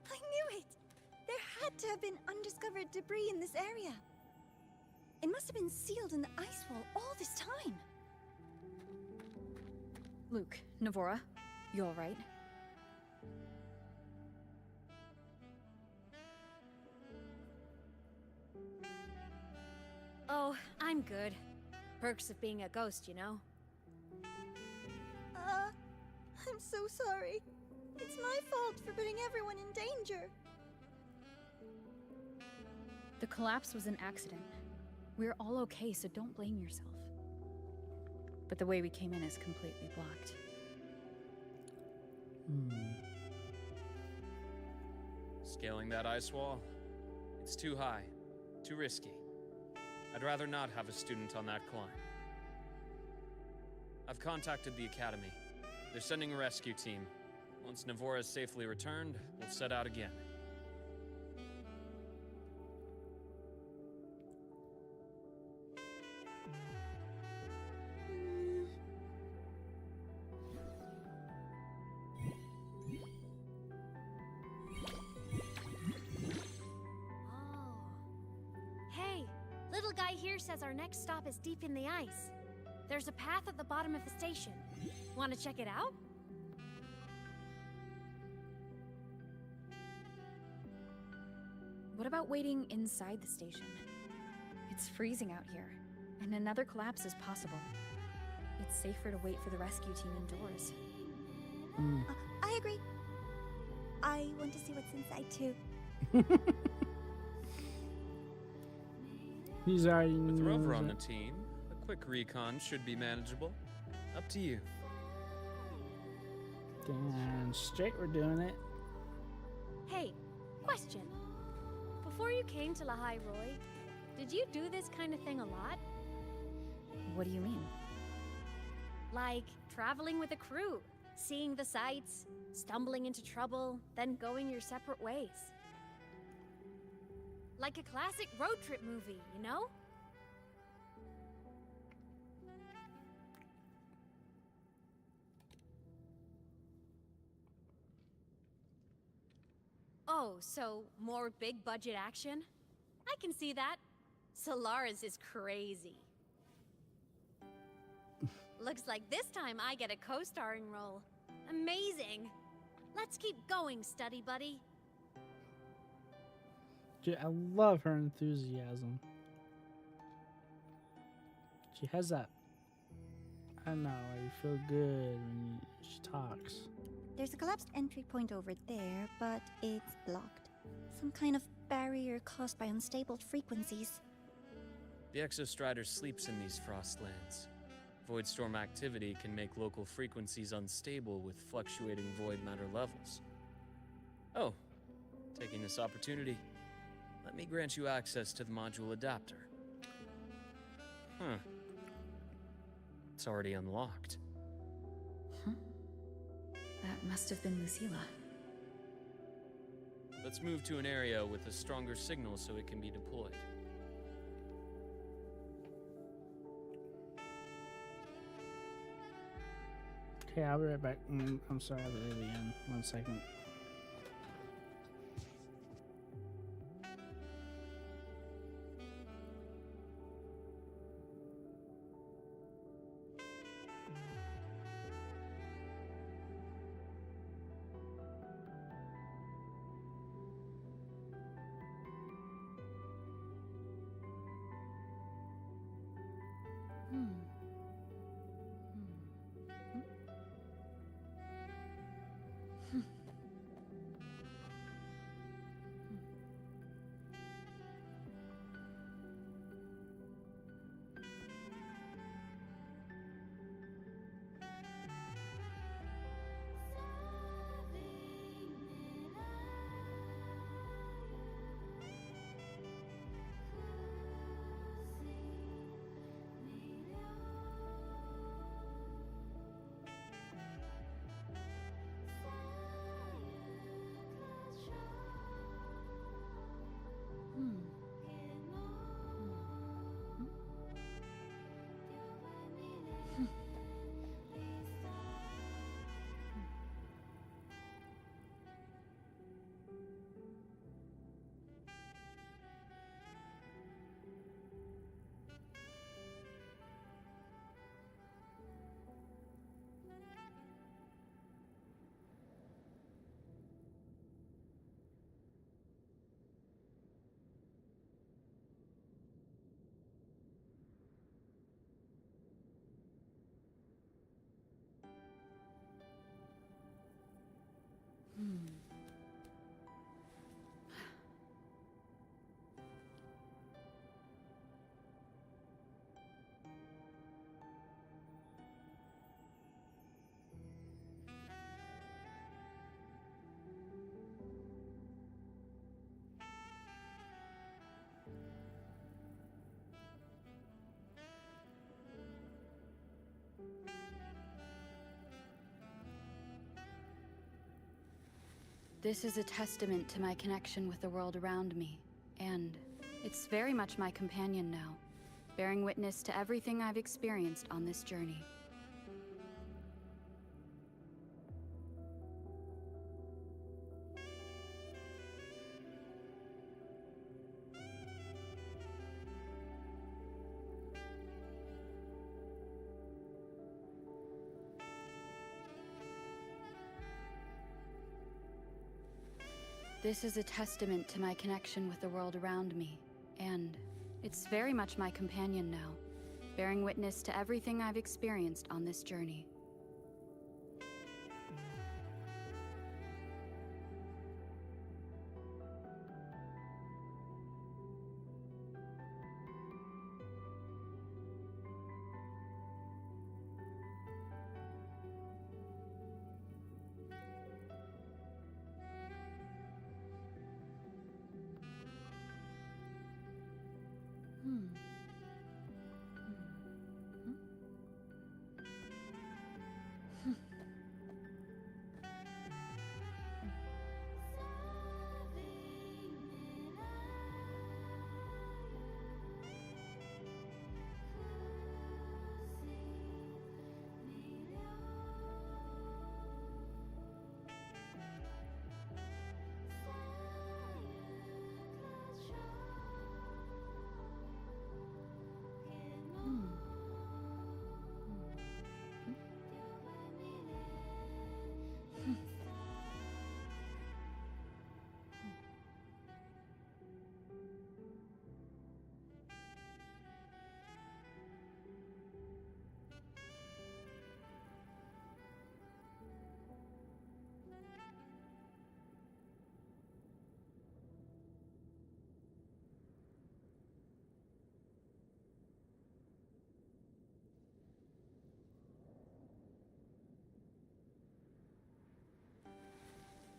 I knew it! There had to have been undiscovered debris in this area. It must have been sealed in the ice wall all this time. Luke, Navora, you alright? Oh, I'm good. Perks of being a ghost, you know? I'm so sorry. It's my fault for putting everyone in danger. The collapse was an accident. We're all okay, so don't blame yourself. But the way we came in is completely blocked. Scaling that ice wall? It's too high, too risky. I'd rather not have a student on that climb. I've contacted the Academy. They're sending a rescue team. Once Navora is safely returned, we'll set out again. Hey, little guy here says our next stop is deep in the ice. There's a path at the bottom of the station. Want to check it out? What about waiting inside the station? It's freezing out here, and another collapse is possible. It's safer to wait for the rescue team indoors. I agree. I want to see what's inside too. He's already With knows Rover on the it. team, a quick recon should be manageable. Up to you. Damn straight, we're doing it. Hey, question. Before you came to Lahai Roy, did you do this kind of thing a lot? What do you mean? Like traveling with a crew, seeing the sights, stumbling into trouble, then going your separate ways. Like a classic road trip movie, you know? Oh, so more big budget action? I can see that. Solaris is crazy. Looks like this time I get a co-starring role. Amazing. Let's keep going, study buddy. Dude, I love her enthusiasm. She has that, I don't know, you feel good when she talks. There's a collapsed entry point over there, but it's blocked. Some kind of barrier caused by unstable frequencies. The Exostrider sleeps in these frostlands. Void storm activity can make local frequencies unstable with fluctuating void matter levels. Oh, taking this opportunity, let me grant you access to the module adapter. Huh. It's already unlocked. That must have been Lucilla. Let's move to an area with a stronger signal so it can be deployed. Okay, I'll be right back. I'm sorry, I'll be at the end. 1 second. This is a testament to my connection with the world around me, and it's very much my companion now, bearing witness to everything I've experienced on this journey. This is a testament to my connection with the world around me, and it's very much my companion now, bearing witness to everything I've experienced on this journey.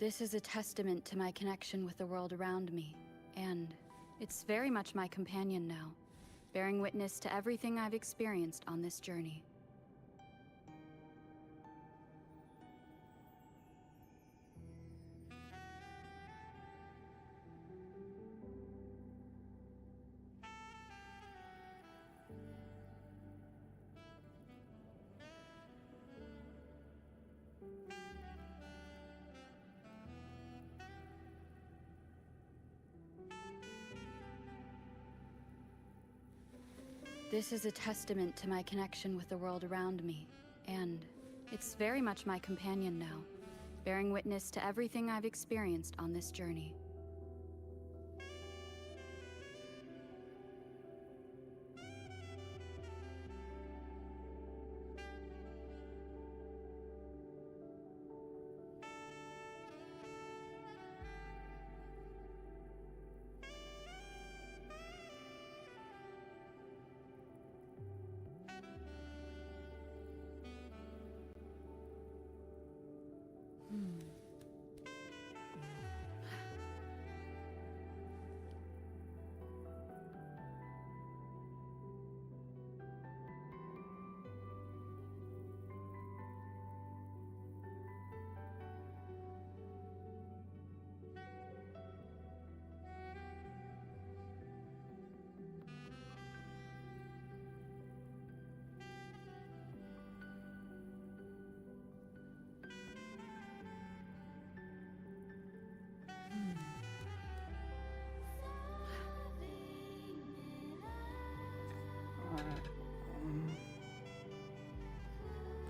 This is a testament to my connection with the world around me, and it's very much my companion now, bearing witness to everything I've experienced on this journey. This is a testament to my connection with the world around me, and it's very much my companion now, bearing witness to everything I've experienced on this journey.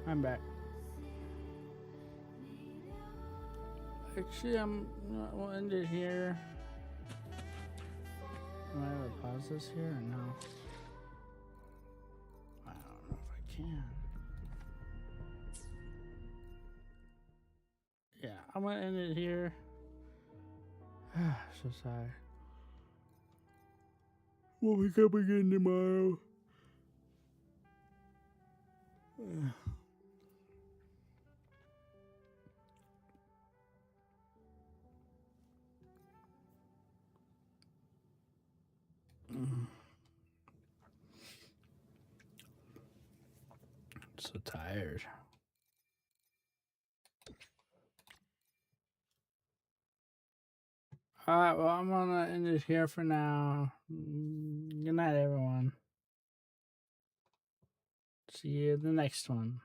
I'm back. Actually, we'll end it here. Am I able to pause this here or no? I don't know if I can. Yeah, I'm gonna end it here. So sorry. We'll wake up again tomorrow. So tired. Alright, well, I'm gonna end it here for now. Good night, everyone. See you in the next one.